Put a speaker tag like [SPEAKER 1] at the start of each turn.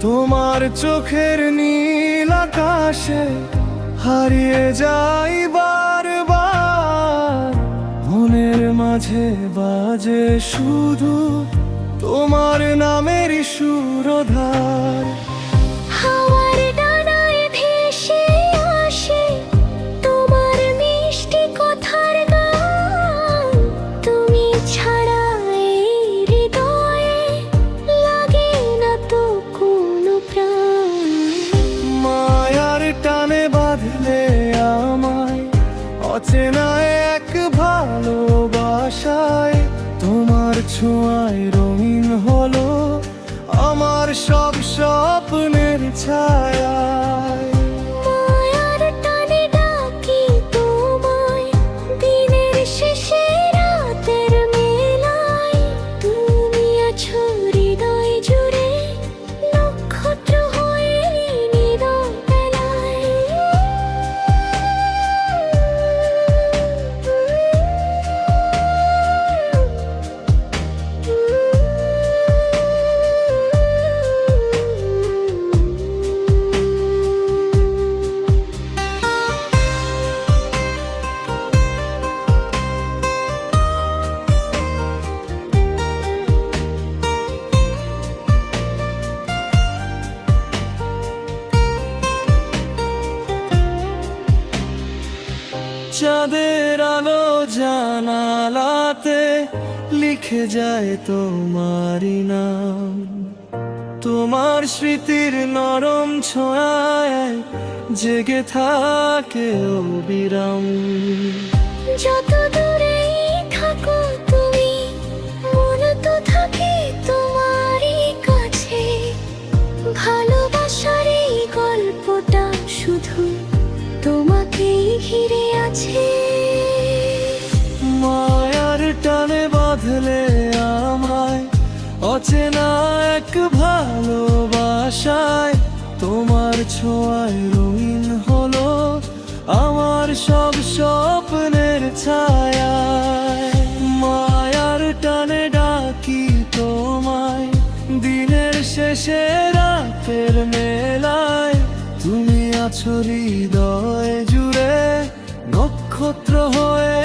[SPEAKER 1] তোমার চোখের নীল আকাশে হারিয়ে যাই বারবার। মনের মাঝে বাজে শুধু তোমার নামের সুরধার।
[SPEAKER 2] হাওয়ার ডানায় ভেসে আসে তোমার মিষ্টি কথার গান। তুমি ছাড়া এই হৃদয়ে লাগে না তো কোনো প্রাণ।
[SPEAKER 1] মায়ার টানে বাঁধলে আমায় অচেনা এক ভালোবাসায়। তোমার ছোঁয়ায় রঙিন হলো আমার সব স্বপ্নের ছায়ায়।
[SPEAKER 2] মায়ার টানে ডাকি তোমায় দিনের শেষে রাতের মেলায়। তুমি আছো হৃদয় জুড়ে নক্ষত্র হয়ে নীরব বেলায়।
[SPEAKER 1] চাঁদের আলো জানালাতে লিখে যায় তোমারই নাম। তোমার স্মৃতির নরম ছোঁয়ায় জেগে থাকে অবিরাম।
[SPEAKER 2] যত দূরেই থাকো তুমি মন তো থাকে তোমারই কাছে। ভালোবাসার এই গল্পটা শুধু তোমাকেই ঘিরে আছে।
[SPEAKER 1] মায়ার টানে বাঁধলে আমায় অচেনা এক ভালোবাসায়। তোমার ছোঁয়ায় রঙিন হলো আমার সব স্বপ্নের ছায়ায়। মায়ার টানে ডাকি তোমায় দিনের শেষে রাতের মেলায়। তুমি আছো হৃদয় জুড়ে নক্ষত্র হয়ে